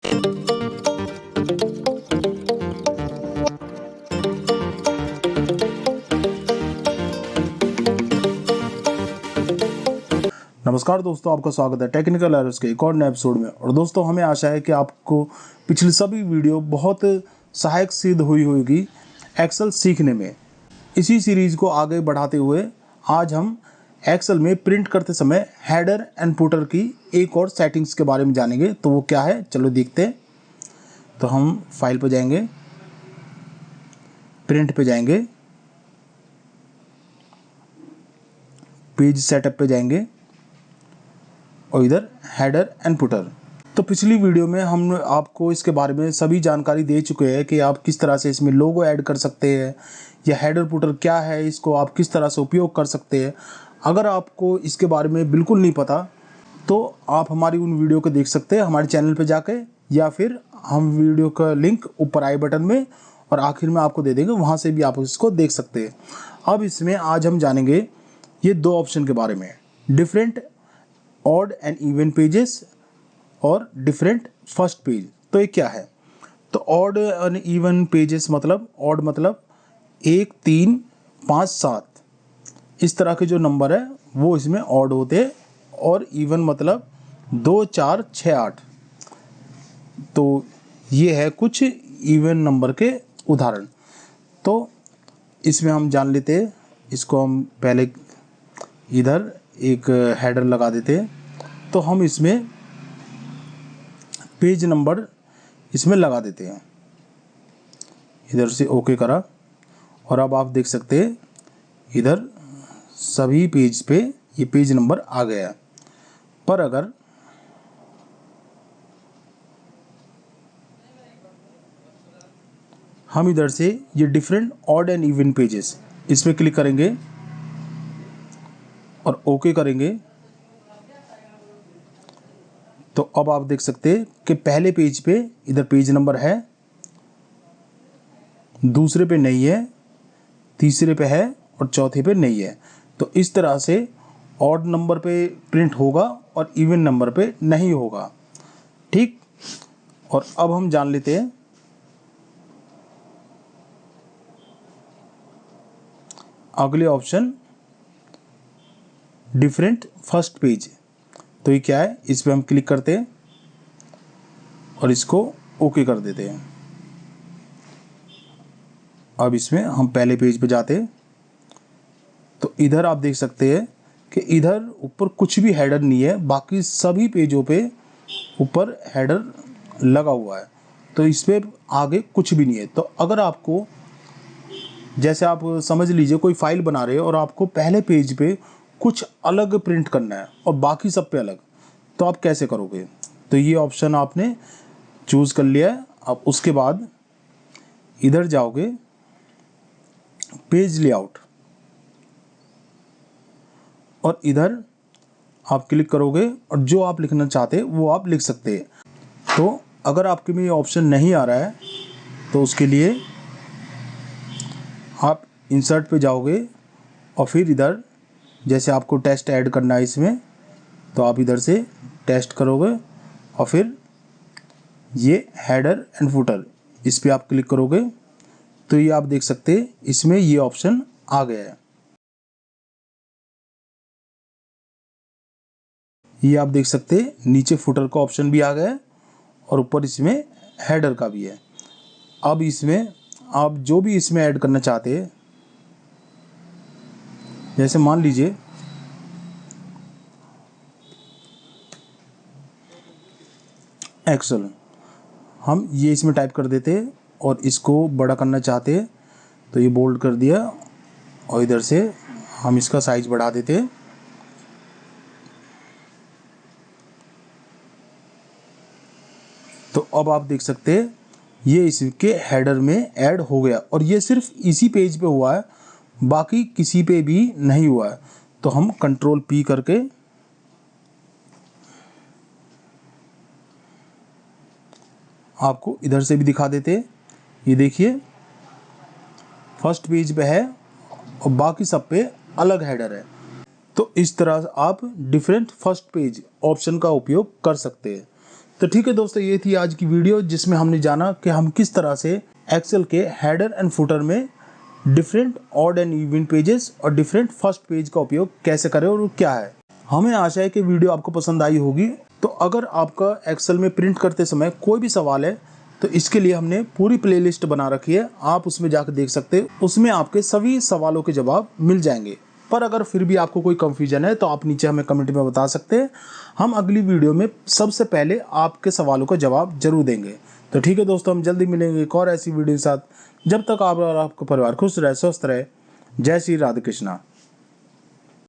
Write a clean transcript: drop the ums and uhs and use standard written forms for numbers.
नमस्कार दोस्तों, आपका स्वागत है टेक्निकल एरर्स के एक और नए एपिसोड में। और दोस्तों, हमें आशा है कि आपको पिछली सभी वीडियो बहुत सहायक सिद्ध हुई होगी एक्सेल सीखने में। इसी सीरीज़ को आगे बढ़ाते हुए आज हम एक्सेल में प्रिंट करते समय हेडर एंड फुटर की एक और सेटिंग्स के बारे में जानेंगे। तो वो क्या है, चलो देखते हैं। तो हम फाइल पर जाएंगे, प्रिंट पे जाएंगे, पेज सेटअप पे जाएंगे और इधर हेडर एंड फुटर। तो पिछली वीडियो में हम आपको इसके बारे में सभी जानकारी दे चुके हैं कि आप किस तरह से इसमें लोगो ऐड कर सकते हैं या हेडर फुटर क्या है, इसको आप किस तरह से उपयोग कर सकते हैं। अगर आपको इसके बारे में बिल्कुल नहीं पता तो आप हमारी उन वीडियो को देख सकते हैं हमारे चैनल पर जाके, या फिर हम वीडियो का लिंक ऊपर आई बटन में और आखिर में आपको दे देंगे, वहाँ से भी आप इसको देख सकते हैं। अब इसमें आज हम जानेंगे ये दो ऑप्शन के बारे में, different odd and even pages और डिफरेंट फर्स्ट पेज। तो ये क्या है? तो ऑड एंड इवन पेजेस मतलब, ऑड मतलब 1, 3, 5, 7 इस तरह के जो नंबर है वो इसमें ऑड होते हैं, और इवन मतलब 2, 4, 6, 8। तो ये है कुछ इवन नंबर के उदाहरण। तो इसमें हम जान लेते हैं। इसको हम पहले इधर एक हेडर लगा देते हैं। तो हम इसमें पेज नंबर इसमें लगा देते हैं, इधर से ओके करा। और अब आप देख सकते हैं इधर सभी पेज पे ये पेज नंबर आ गया है। पर अगर हम इधर से ये different odd and even pages इस पर क्लिक करेंगे और ओके करेंगे, तो अब आप देख सकते हैं कि पहले पेज पे इधर पेज नंबर है, दूसरे पे नहीं है, तीसरे पे है और चौथे पे नहीं है। तो इस तरह से ऑड नंबर पे प्रिंट होगा और इवन नंबर पे नहीं होगा। ठीक। और अब हम जान लेते हैं अगले ऑप्शन, डिफरेंट फर्स्ट पेज। तो ये क्या है, इस पर हम क्लिक करते हैं और इसको ओके कर देते हैं। अब इसमें हम पहले पेज पे जाते हैं। तो इधर आप देख सकते हैं कि इधर ऊपर कुछ भी हेडर नहीं है, बाकी सभी पेजों पे ऊपर हेडर लगा हुआ है। तो इस पे आगे कुछ भी नहीं है। तो अगर आपको, जैसे आप समझ लीजिए कोई फाइल बना रहे हो और आपको पहले पेज पे कुछ अलग प्रिंट करना है और बाकी सब पे अलग, तो आप कैसे करोगे? तो ये ऑप्शन आपने चूज़ कर लिया है। अब उसके बाद इधर जाओगे, पेज लेआउट, और इधर आप क्लिक करोगे और जो आप लिखना चाहते हैं वो आप लिख सकते हैं। तो अगर आपके में ये ऑप्शन नहीं आ रहा है तो उसके लिए आप इंसर्ट पे जाओगे और फिर इधर जैसे आपको टेक्स्ट ऐड करना है इसमें, तो आप इधर से टेक्स्ट करोगे और फिर ये हेडर एंड फुटर इस पे आप क्लिक करोगे। तो ये आप देख सकते हैं इसमें ये ऑप्शन आ गया है। ये आप देख सकते हैं नीचे फुटर का ऑप्शन भी आ गया है और ऊपर इसमें हेडर का भी है। अब इसमें आप जो भी इसमें ऐड करना चाहते हैं, जैसे मान लीजिए एक्सेल, हम ये इसमें टाइप कर देते हैं और इसको बड़ा करना चाहते हैं तो ये बोल्ड कर दिया और इधर से हम इसका साइज बढ़ा देते हैं। तो अब आप देख सकते हैं ये इसके हेडर में ऐड हो गया, और ये सिर्फ इसी पेज पे हुआ है, बाकी किसी पे भी नहीं हुआ है। तो हम कंट्रोल P करके आपको इधर से भी दिखा देते हैं। ये देखिए फर्स्ट पेज पे है और बाकी सब पे अलग हेडर है। तो इस तरह आप डिफरेंट फर्स्ट पेज ऑप्शन का उपयोग कर सकते हैं। तो ठीक है दोस्तों, ये थी आज की वीडियो जिसमें हमने जाना कि हम किस तरह से एक्सेल के हेडर एंड फुटर में different odd and even pages और डिफरेंट फर्स्ट पेज का उपयोग कैसे करें और क्या है। हमें आशा है कि वीडियो आपको पसंद आई होगी। तो अगर आपका एक्सेल में प्रिंट करते समय कोई भी सवाल है तो इसके लिए हमने पूरी प्लेलिस्ट बना रखी है, आप उसमें जाकर देख सकते हैं। उसमें आपके सभी सवालों के जवाब मिल जाएंगे। पर अगर फिर भी आपको कोई कंफ्यूजन है तो आप नीचे हमें कमेंट में बता सकते हैं। हम अगली वीडियो में सबसे पहले आपके सवालों का जवाब जरूर देंगे। तो ठीक है दोस्तों, हम जल्दी मिलेंगे एक और ऐसी वीडियो के साथ। जब तक आप और आपका परिवार खुश रहे, स्वस्थ रहे। जय श्री राधे कृष्णा।